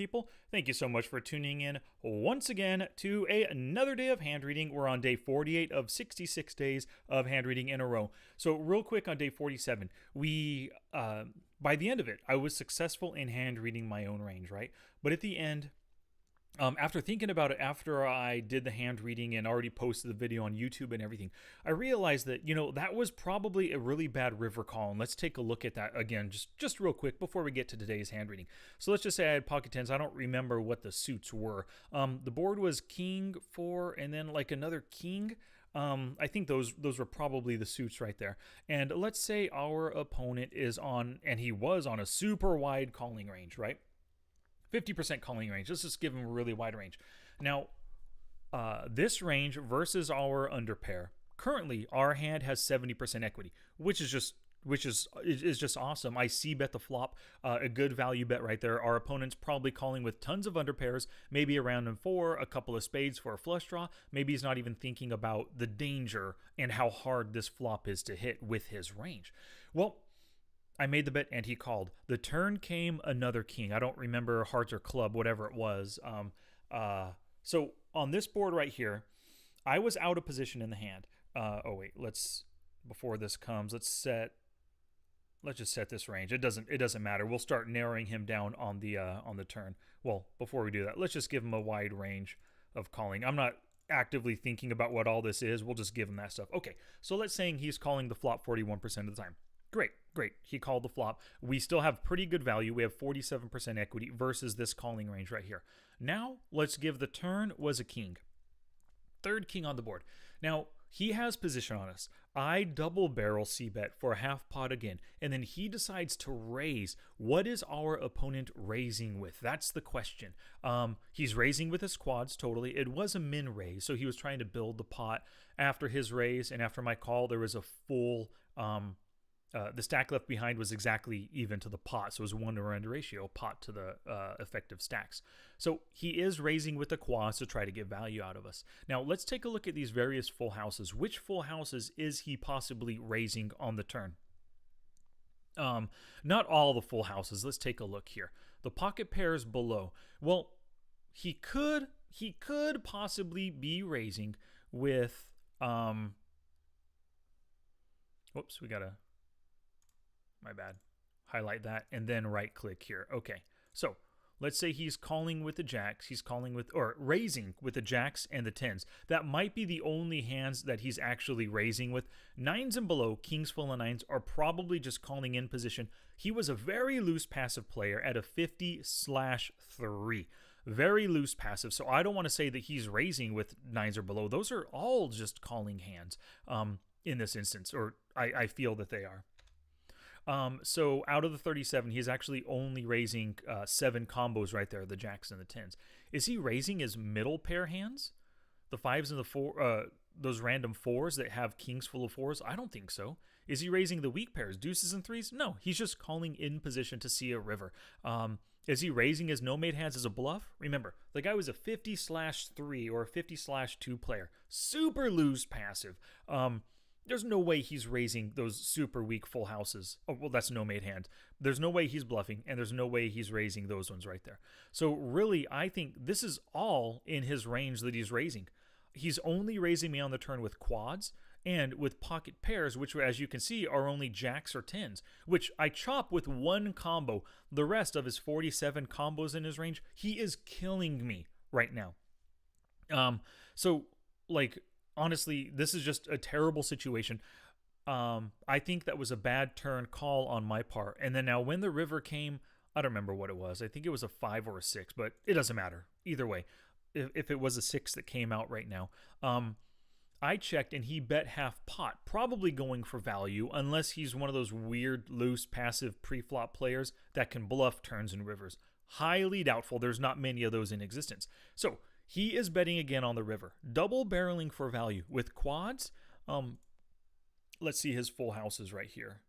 people. Thank you so much for tuning in once again to another day of hand reading. We're on day 48 of 66 days of hand reading in a row. So real quick on day 47, by the end of it, I was successful in hand reading my own range, right? But at the end, after thinking about it, after I did the hand reading and already posted the video on YouTube and everything, I realized that, that was probably a really bad river call. And let's take a look at that again, just real quick before we get to today's hand reading. So let's just say I had pocket tens. I don't remember what the suits were. The board was king, 4, and then like another king. I think those were probably the suits right there. And let's say our opponent is on, and he was on a super wide calling range, right? 50% calling range. Let's just give him a really wide range. Now, this range versus our under pair. Currently, our hand has 70% equity, which is just awesome. I cbet the flop, a good value bet right there. Our opponent's probably calling with tons of under pairs, maybe a round and 4, a couple of spades for a flush draw. Maybe he's not even thinking about the danger and how hard this flop is to hit with his range. Well, I made the bet and he called. The turn came another king. I don't remember hearts or club, whatever it was. So on this board right here, I was out of position in the hand. Before this comes, let's just set this range. It doesn't matter. We'll start narrowing him down on the turn. Well, before we do that, let's just give him a wide range of calling. I'm not actively thinking about what all this is. We'll just give him that stuff. Okay, so let's say he's calling the flop 41% of the time. Great. He called the flop. We still have pretty good value. We have 47% equity versus this calling range right here. Now, let's give the turn was a king. Third king on the board. Now, he has position on us. I double barrel cbet for a half pot again, and then he decides to raise. What is our opponent raising with? That's the question. He's raising with his quads, totally. It was a min raise, so he was trying to build the pot. After his raise and after my call, there was a full... the stack left behind was exactly even to the pot, so it was 1-to-1 ratio, pot to the effective stacks. So he is raising with the quads to try to get value out of us. Now let's take a look at these various full houses. Which full houses is he possibly raising on the turn? Not all the full houses. Let's take a look here. The pocket pairs below. Well, he could possibly be raising with whoops, we gotta, my bad, highlight that and then right click here. Okay, so let's say he's calling with the jacks, or raising with the jacks and the tens. That might be the only hands that he's actually raising with. Nines and below, kings full of nines, are probably just calling in position. He was a very loose passive player at a 50/3. Very loose passive. So I don't want to say that he's raising with nines or below. Those are all just calling hands in this instance, or I feel that they are. So out of the 37, he's actually only raising 7 combos right there, the jacks and the tens. Is he raising his middle pair hands? The 5s and the 4, those random 4s that have kings full of 4s? I don't think so. Is he raising the weak pairs, deuces and 3s? No, he's just calling in position to see a river. Is he raising his no-made hands as a bluff? Remember, the guy was a 50/3 or a 50/2 player. Super loose passive. There's no way he's raising those super weak full houses. Oh, well, that's no-made hand. There's no way he's bluffing, and there's no way he's raising those ones right there. So really, I think this is all in his range that he's raising. He's only raising me on the turn with quads and with pocket pairs, which, as you can see, are only jacks or tens, which I chop with one combo. The rest of his 47 combos in his range, he is killing me right now. Honestly, this is just a terrible situation. I think that was a bad turn call on my part. And then now when the river came, I don't remember what it was. I think it was a 5 or a 6, but it doesn't matter. Either way, if it was a 6 that came out right now, I checked and he bet half pot, probably going for value, unless he's one of those weird, loose, passive pre-flop players that can bluff turns and rivers. Highly doubtful. There's not many of those in existence. So he is betting again on the river, double barreling for value with quads. Let's see his full houses right here.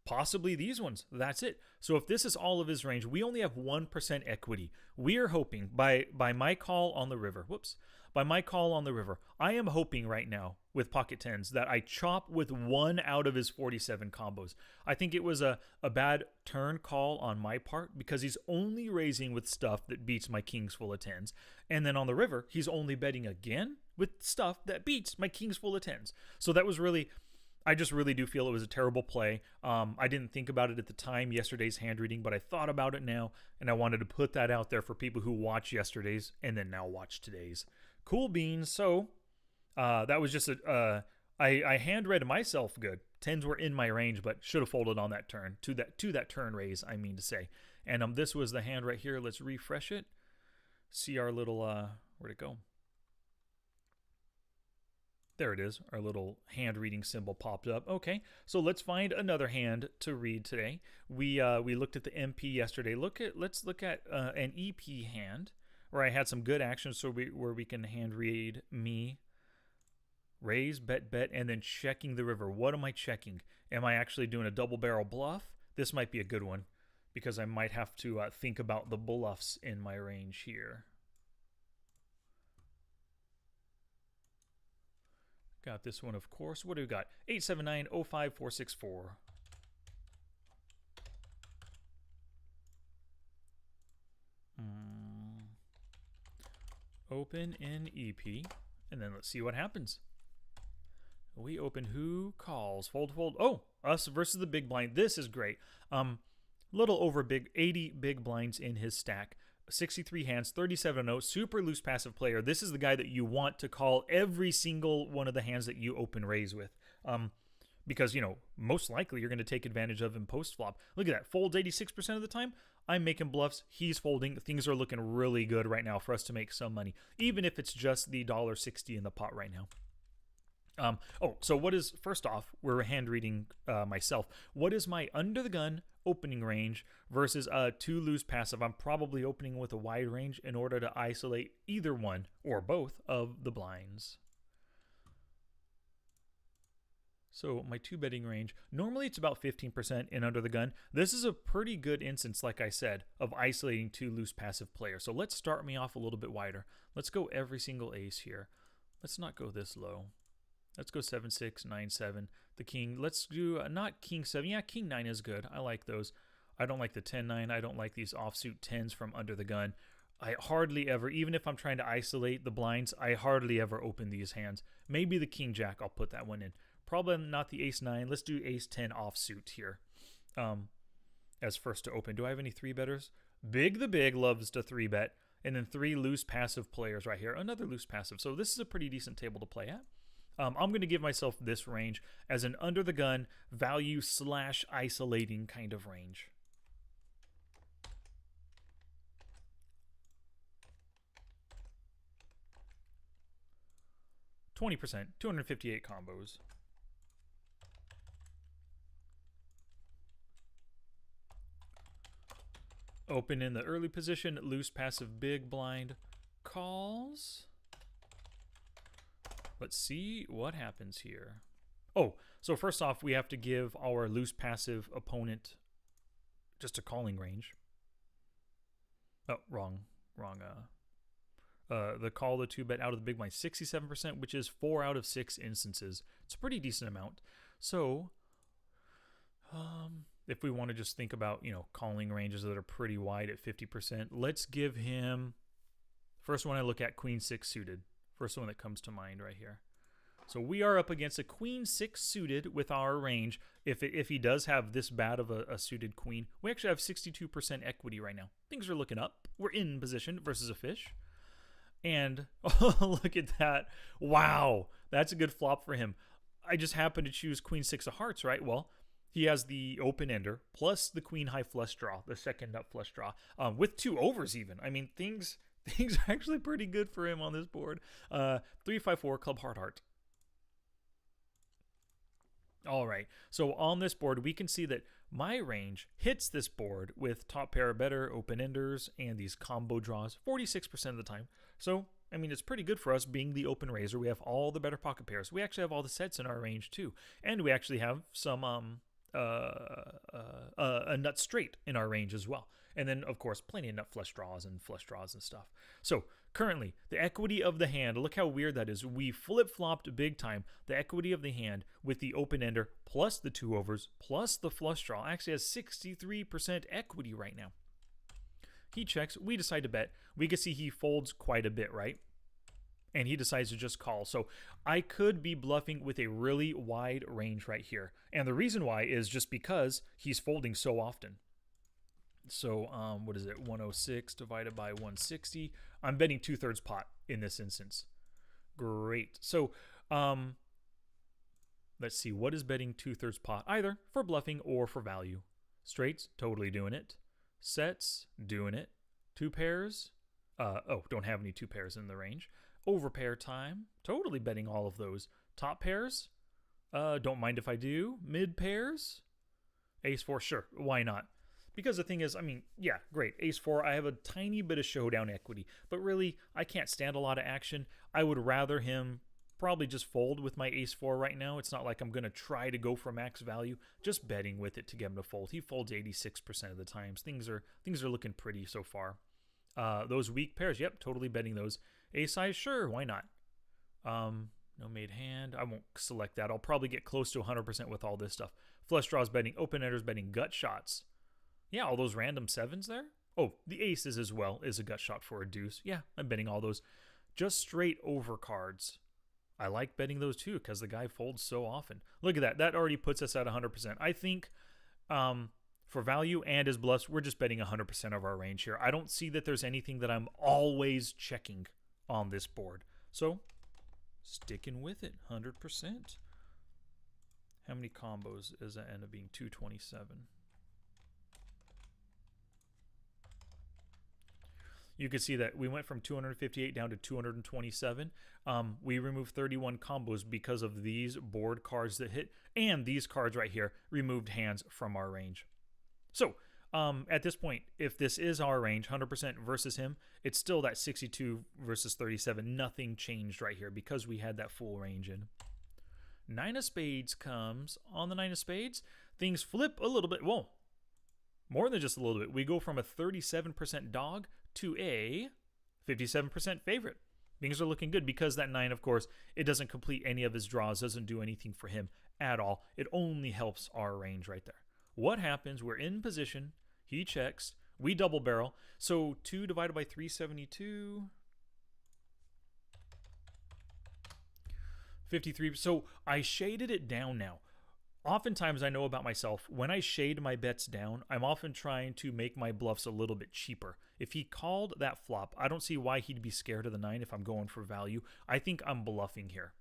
possibly these ones. That's it. So if this is all of his range, we only have 1% equity. We are hoping by my call on the river. Whoops. By my call on the river, I am hoping right now with pocket tens that I chop with 1 out of his 47 combos. I think it was a bad turn call on my part because he's only raising with stuff that beats my kings full of tens. And then on the river, he's only betting again with stuff that beats my kings full of tens. So that was really, I just really do feel it was a terrible play. I didn't think about it at the time, yesterday's hand reading, but I thought about it now, and I wanted to put that out there for people who watch yesterday's and then now watch today's. Cool beans. So that was just I hand read myself good. Tens were in my range, but should have folded on that turn to that turn raise, I mean to say. And this was the hand right here. Let's refresh it. See our little where'd it go? There it is. Our little hand reading symbol popped up. Okay, so let's find another hand to read today. We looked at the MP yesterday. Let's look at an EP hand where I had some good action. So where we can hand read me, raise, bet, and then checking the river. What am I checking? Am I actually doing a double barrel bluff? This might be a good one because I might have to think about the bluffs in my range here. Got this one, of course. What do we got? 879-05-464. Open in EP, and then let's see what happens. We open who calls. Fold, fold. Oh, us versus the big blind. This is great. Little over big, 80 big blinds in his stack. 63 hands, 37-0, super loose passive player. This is the guy that you want to call every single one of the hands that you open raise with. Because, you know, most likely you're going to take advantage of him post-flop. Look at that. Folds 86% of the time. I'm making bluffs. He's folding. Things are looking really good right now for us to make some money, even if it's just the $1.60 in the pot right now. So what is, first off, we're hand reading myself. What is my under the gun opening range versus a 2 loose passive? I'm probably opening with a wide range in order to isolate either one or both of the blinds. So my 2 betting range, normally it's about 15% in under the gun. This is a pretty good instance, like I said, of isolating 2 loose passive players. So let's start me off a little bit wider. Let's go every single ace here. Let's not go this low. Let's go 7-6, 9-7. The king, let's do not king 7. Yeah, king 9 is good. I like those. I don't like the 10-9. I don't like these offsuit 10s from under the gun. I hardly ever, even if I'm trying to isolate the blinds, I hardly ever open these hands. Maybe the king jack, I'll put that one in. Probably not the ace 9. Let's do ace 10 offsuit here as first to open. Do I have any 3-betters? BigtheBig loves to 3-bet. And then 3 loose passive players right here. Another loose passive. So this is a pretty decent table to play at. I'm going to give myself this range as an under the gun value / isolating kind of range. %, 258 combos. Open in the early position, loose passive big blind calls. Let's see what happens here. Oh, so first off, we have to give our loose passive opponent just a calling range. Oh, wrong. The call the 2-bet out of the big blind, 67%, which is 4 out of 6 instances. It's a pretty decent amount. So, if we want to just think about, you know, calling ranges that are pretty wide at 50%, let's give him, first one I look at, Queen 6 suited. First one that comes to mind right here. So we are up against a Queen 6 suited with our range. If he does have this bad of a suited queen, we actually have 62% equity right now. Things are looking up. We're in position versus a fish. And oh, look at that. Wow, that's a good flop for him. I just happened to choose Queen 6 of hearts, right? Well, he has the open ender plus the Queen high flush draw, the second up flush draw, with 2 overs even. I mean, things are actually pretty good for him on this board. 3-5-4 club heart. All right, so on this board, we can see that my range hits this board with top pair or better, open enders, and these combo draws 46% of the time. So, I mean, it's pretty good for us being the open raiser. We have all the better pocket pairs. We actually have all the sets in our range too. And we actually have some a nut straight in our range as well. And then, of course, plenty of nut flush draws and stuff. So currently, the equity of the hand, look how weird that is. We flip-flopped big time. The equity of the hand with the open-ender plus the 2 overs plus the flush draw actually has 63% equity right now. He checks. We decide to bet. We can see he folds quite a bit, right? And he decides to just call. So I could be bluffing with a really wide range right here. And the reason why is just because he's folding so often. So what is it? 106 divided by 160. I'm betting 2/3 pot in this instance. Great. So let's see. What is betting 2/3 pot? Either for bluffing or for value. Straights, totally doing it. Sets, doing it. 2 pairs. Don't have any 2 pairs in the range. Overpair time, totally betting all of those. Top pairs, don't mind if I do. Mid pairs, ace 4, sure, why not? Because the thing is, I mean, yeah, great, ace 4, I have a tiny bit of showdown equity, but really, I can't stand a lot of action. I would rather him probably just fold with my ace 4 right now. It's not like I'm going to try to go for max value, just betting with it to get him to fold. He folds 86% of the times. Things are looking pretty so far. Those weak pairs, yep, totally betting those. Ace high, sure, why not? No made hand. I won't select that. I'll probably get close to 100% with all this stuff. Flush draws betting, open enders betting, gut shots. Yeah, all those random 7s there. Oh, the aces as well is a gut shot for a deuce. Yeah, I'm betting all those. Just straight over cards. I like betting those too because the guy folds so often. Look at that. That already puts us at 100%. I think for value and his bluffs, we're just betting 100% of our range here. I don't see that there's anything that I'm always checking on this board. So, sticking with it, 100%. How many combos does that end up being? 227. You can see that we went from 258 down to 227. We removed 31 combos because of these board cards that hit, and these cards right here removed hands from our range. So, at this point, if this is our range, 100% versus him, it's still that 62 versus 37. Nothing changed right here because we had that full range in. 9 of spades comes. On the 9 of spades, things flip a little bit. Whoa, more than just a little bit. We go from a 37% dog to a 57% favorite. Things are looking good because that 9, of course, it doesn't complete any of his draws, doesn't do anything for him at all. It only helps our range right there. What happens? We're in position. He checks. We double barrel. So 2 divided by 372. 53. So I shaded it down now. Oftentimes I know about myself, when I shade my bets down, I'm often trying to make my bluffs a little bit cheaper. If he called that flop, I don't see why he'd be scared of the 9 if I'm going for value. I think I'm bluffing here.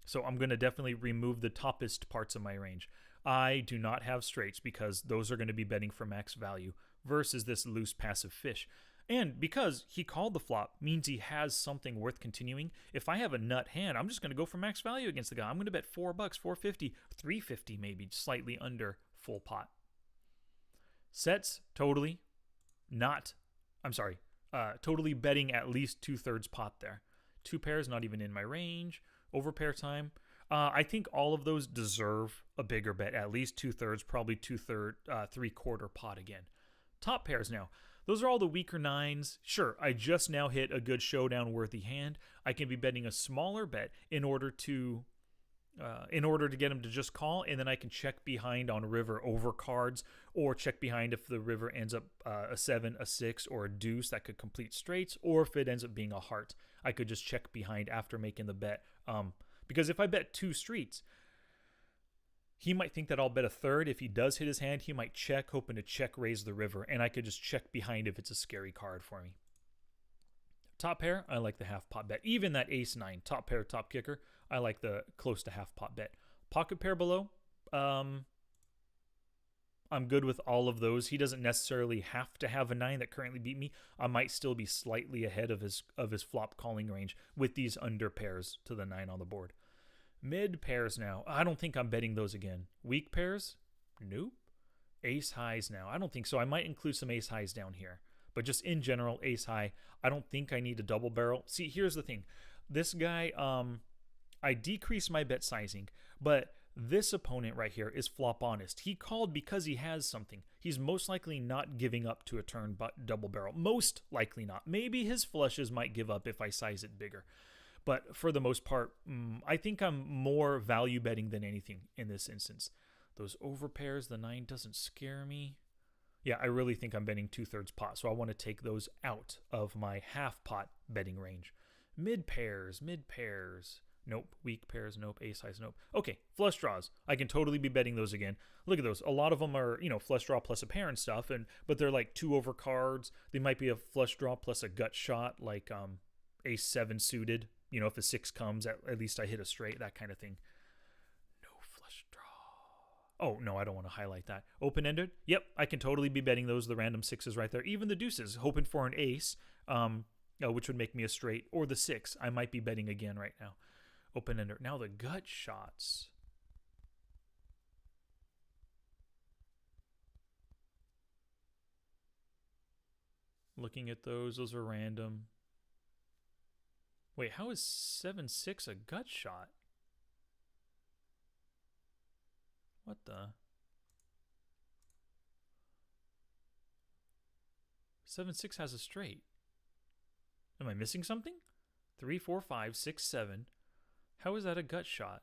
So I'm going to definitely remove the toppest parts of my range. I do not have straights because those are going to be betting for max value versus this loose passive fish. And because he called the flop means he has something worth continuing. If I have a nut hand, I'm just going to go for max value against the guy. I'm going to bet $4, $4.50, $3.50 maybe, slightly under full pot. Sets, totally not, totally betting at least 2/3 pot there. 2 pairs, not even in my range. Overpair time. I think all of those deserve a bigger bet, at least 2/3, probably 3/4 pot again. Top pairs now. Those are all the weaker 9s. Sure, I just now hit a good showdown worthy hand. I can be betting a smaller bet in order to get him to just call, and then I can check behind on river over cards, or check behind if the river ends up a 7, a 6, or a deuce that could complete straights, or if it ends up being a heart, I could just check behind after making the bet. Because if I bet 2 streets, he might think that I'll bet a 3rd. If he does hit his hand, he might check, hoping to check raise the river, and I could just check behind if it's a scary card for me. Top pair, I like the half pot bet. Even that ace 9, top pair, top kicker, I like the close to half pot bet. Pocket pair below, I'm good with all of those. He doesn't necessarily have to have a 9 that currently beat me. I might still be slightly ahead of his flop calling range with these under pairs to the 9 on the board. Mid pairs now. I don't think I'm betting those again. Weak pairs? Nope. Ace highs now. I don't think so. I might include some ace highs down here. But just in general, ace high, I don't think I need a double barrel. See, here's the thing. This guy, I decreased my bet sizing, but This opponent right here is flop honest. He called because he has something. He's most likely not giving up to a turn but double barrel. Most likely not. Maybe his flushes might give up if I size it bigger. But for the most part, I think I'm more value betting than anything in this instance. Those overpairs, the 9 doesn't scare me. Yeah, I really think I'm betting 2/3 pot, so I want to take those out of my half pot betting range. Mid pairs. Nope. Weak pairs, nope. Ace highs, nope. Okay, flush draws. I can totally be betting those again. Look at those. A lot of them are, flush draw plus a pair and stuff, but they're like 2 over cards. They might be a flush draw plus a gut shot, like Ace 7 suited. If a 6 comes, at least I hit a straight, that kind of thing. No flush draw. Oh, no, I don't want to highlight that. Open-ended? Yep, I can totally be betting those, the random 6s right there. Even the deuces, hoping for an ace, which would make me a straight, or the 6. I might be betting again right now. Open-ender. Now the gut shots. Looking at those are random. Wait, how is 7-6 a gut shot? What the? 7-6 has a straight. Am I missing something? 3, 4, 5, 6, 7. How is that a gut shot?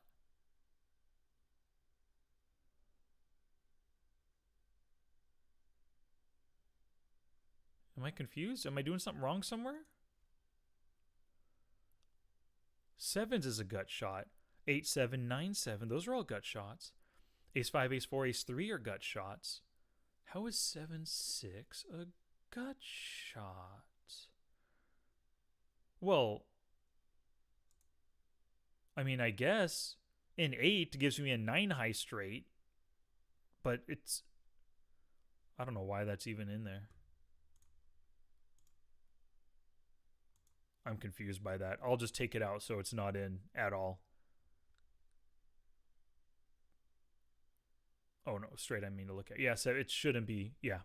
Am I confused? Am I doing something wrong somewhere? 7s is a gut shot. 8, 7, 9, 7. Those are all gut shots. Ace 5, Ace 4, Ace 3 are gut shots. How is 7-6 a gut shot? Well, I mean, I guess an 8 gives me a 9 high straight, but I don't know why that's even in there. I'm confused by that. I'll just take it out so it's not in at all. Oh, no, straight I mean to look at. Yeah, so it shouldn't be. Yeah,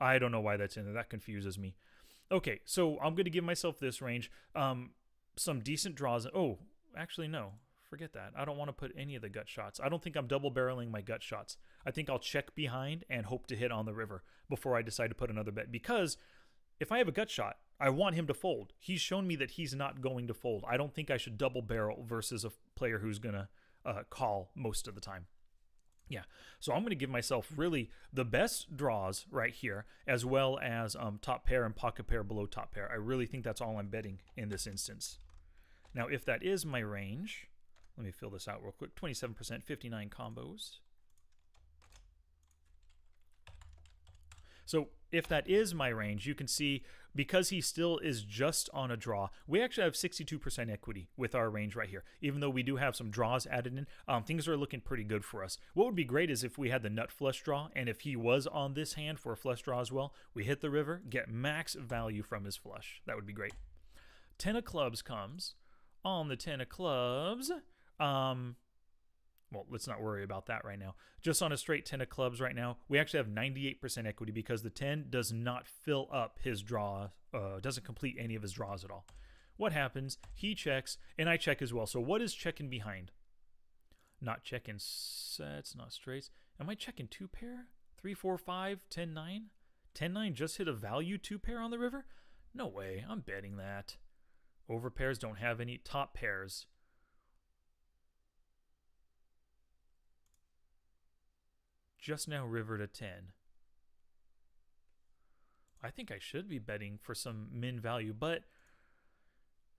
I don't know why that's in there. That confuses me. Okay, so I'm going to give myself this range. Some decent draws. Oh, actually, no. Forget that. I don't want to put any of the gut shots. I don't think I'm double barreling my gut shots. I think I'll check behind and hope to hit on the river before I decide to put another bet. Because if I have a gut shot, I want him to fold. He's shown me that he's not going to fold. I don't think I should double barrel versus a player who's going to call most of the time. Yeah, so I'm going to give myself really the best draws right here, as well as top pair and pocket pair below top pair. I really think that's all I'm betting in this instance. Now, if that is my range, let me fill this out real quick. 27%, 59 combos. So if that is my range, you can see because he still is just on a draw, we actually have 62% equity with our range right here. Even though we do have some draws added in, things are looking pretty good for us. What would be great is if we had the nut flush draw, and if he was on this hand for a flush draw as well, we hit the river, get max value from his flush. That would be great. 10 of clubs comes. On the 10 of clubs, well, let's not worry about that right now. Just on a straight 10 of clubs right now, we actually have 98% equity because the 10 does not fill up his draw, doesn't complete any of his draws at all. What happens? He checks, and I check as well. So what is checking behind? Not checking sets, not straights. Am I checking 2 pair? 3, 4, 5, 10, 9? 10, 9 just hit a value 2 pair on the river? No way. I'm betting that. Over pairs don't have any top pairs. Just now river to 10. I think I should be betting for some min value, but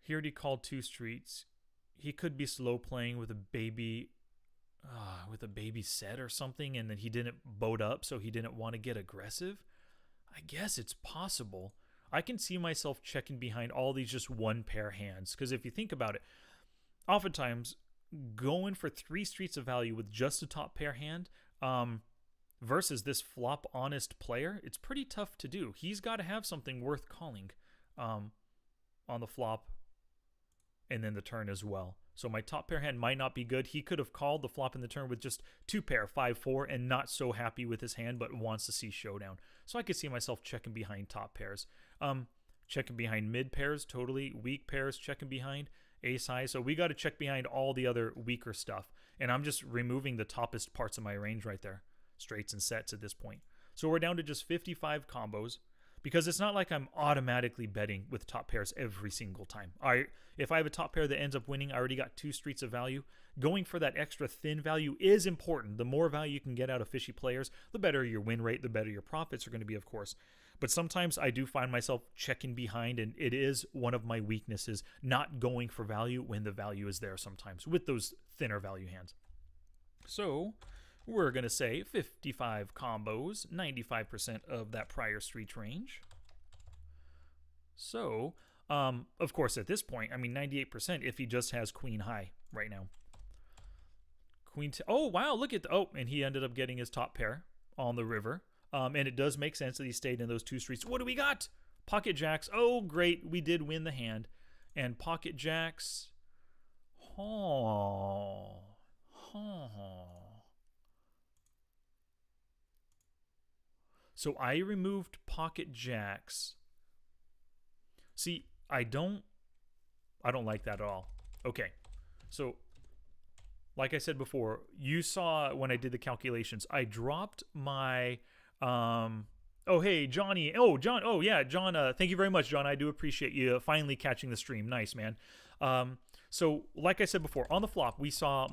he already called 2 streets. He could be slow playing with a baby set or something, and then he didn't boat up, so he didn't want to get aggressive. I guess it's possible. I can see myself checking behind all these just 1 pair hands, because if you think about it, oftentimes going for 3 streets of value with just a top pair hand, versus this flop honest player, it's pretty tough to do. He's got to have something worth calling on the flop and then the turn as well. So my top pair hand might not be good. He could have called the flop and the turn with just 2 pair, 5, 4, and not so happy with his hand, but wants to see showdown. So I could see myself checking behind top pairs. Checking behind mid pairs, totally. Weak pairs, checking behind. Ace high. So we got to check behind all the other weaker stuff. And I'm just removing the toppest parts of my range right there, straights and sets at this point. So we're down to just 55 combos, because it's not like I'm automatically betting with top pairs every single time. If I have a top pair that ends up winning, I already got 2 streets of value. Going for that extra thin value is important. The more value you can get out of fishy players, the better your win rate, the better your profits are going to be, of course. But sometimes I do find myself checking behind, and it is one of my weaknesses, not going for value when the value is there sometimes with those thinner value hands. So we're going to say 55 combos, 95% of that prior street range. So, of course, at this point, I mean, 98% if he just has queen high right now. Oh, wow, look at and he ended up getting his top pair on the river. And it does make sense that he stayed in those 2 streets. What do we got? Pocket jacks. Oh, great. We did win the hand. And pocket jacks. So I removed pocket jacks. See, I don't like that at all. Okay. So like I said before, you saw when I did the calculations, I dropped my oh, hey, Johnny. Oh, John. Oh, yeah, John. Thank you very much, John. I do appreciate you finally catching the stream. Nice, man. So, like I said before, on the flop, we saw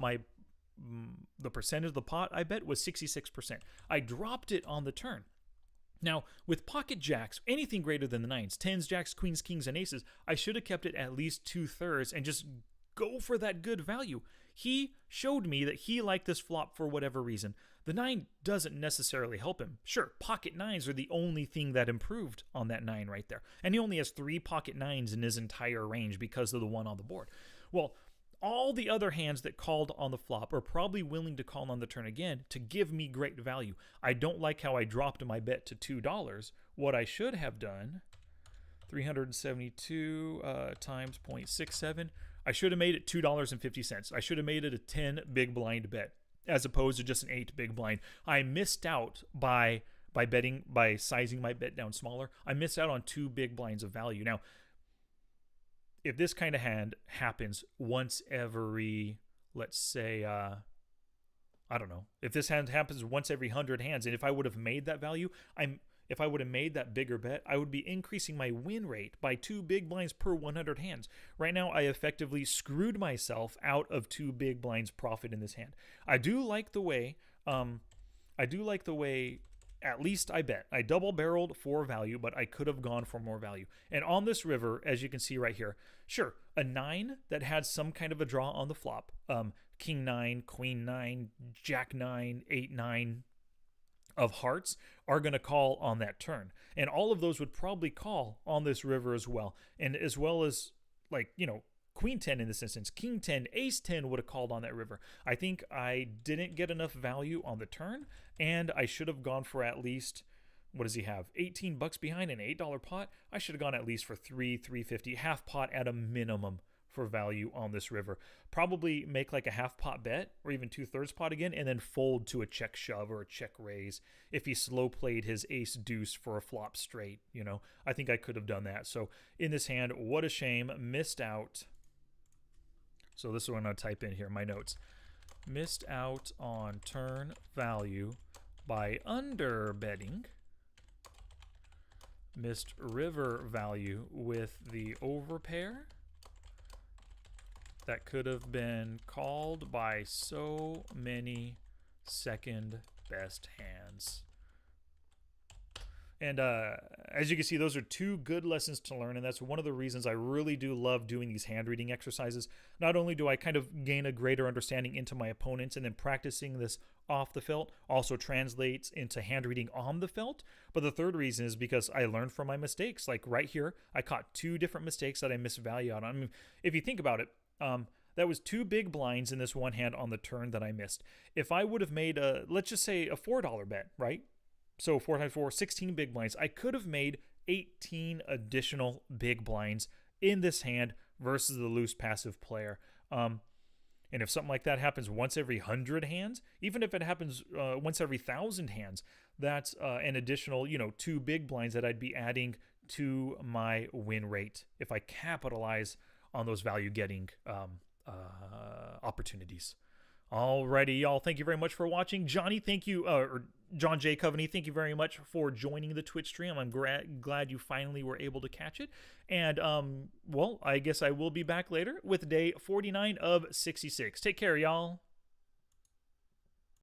the percentage of the pot I bet was 66%. I dropped it on the turn. Now, with pocket jacks, anything greater than the 9s, 10s, jacks, queens, kings, and aces, I should have kept it at least 2/3 and just go for that good value. He showed me that he liked this flop for whatever reason. The 9 doesn't necessarily help him. Sure, pocket 9s are the only thing that improved on that 9 right there. And he only has 3 pocket 9s in his entire range because of the one on the board. Well, all the other hands that called on the flop are probably willing to call on the turn again to give me great value. I don't like how I dropped my bet to $2. What I should have done, 372 times 0.67, I should have made it $2.50. I should have made it a 10 big blind bet as opposed to just an 8 big blind. I missed out by sizing my bet down smaller. I missed out on 2 big blinds of value. Now, if this kind of hand happens once every, let's say, I don't know, if this hand happens once every 100 hands, and if I would have made that value, if I would have made that bigger bet, I would be increasing my win rate by 2 big blinds per 100 hands. Right now, I effectively screwed myself out of 2 big blinds profit in this hand. I do like the way, at least I bet. I double barreled for value, but I could have gone for more value. And on this river, as you can see right here, sure, a 9 that had some kind of a draw on the flop, king 9, queen 9, jack 9, 8, 9, of hearts are going to call on that turn. And all of those would probably call on this river as well. And as well as, like, you know, queen 10 in this instance, king 10, ace 10 would have called on that river. I think I didn't get enough value on the turn, and I should have gone for at least, what does he have, $18 behind an $8 pot? I should have gone at least for $3.50, half pot at a minimum for value on this river. Probably make like a half pot bet or even 2/3 pot again, and then fold to a check shove or a check raise if he slow played his ace deuce for a flop straight. You know, I think I could have done that. So in this hand, what a shame, missed out. So this is what I'm going to type in here, my notes. Missed out on turn value by under betting. Missed river value with the overpair. That could have been called by so many second best hands. And as you can see, those are 2 good lessons to learn, and that's one of the reasons I really do love doing these hand reading exercises. Not only do I kind of gain a greater understanding into my opponents, and then practicing this off the felt also translates into hand reading on the felt, but the third reason is because I learned from my mistakes. Like right here, I caught 2 different mistakes that I missed value out on. I mean, if you think about it, that was 2 big blinds in this one hand on the turn that I missed. If I would have made let's just say a $4 bet, right? So 4 times 4, 16 big blinds. I could have made 18 additional big blinds in this hand versus the loose passive player. And if something like that happens once every 100 hands, even if it happens once every 1,000 hands, that's an additional, 2 big blinds that I'd be adding to my win rate if I capitalize on those value getting opportunities. Alrighty, y'all. Thank you very much for watching. Johnny, thank you, or John J. Coveney, thank you very much for joining the Twitch stream. I'm glad you finally were able to catch it. And, well, I guess I will be back later with day 49 of 66. Take care, y'all.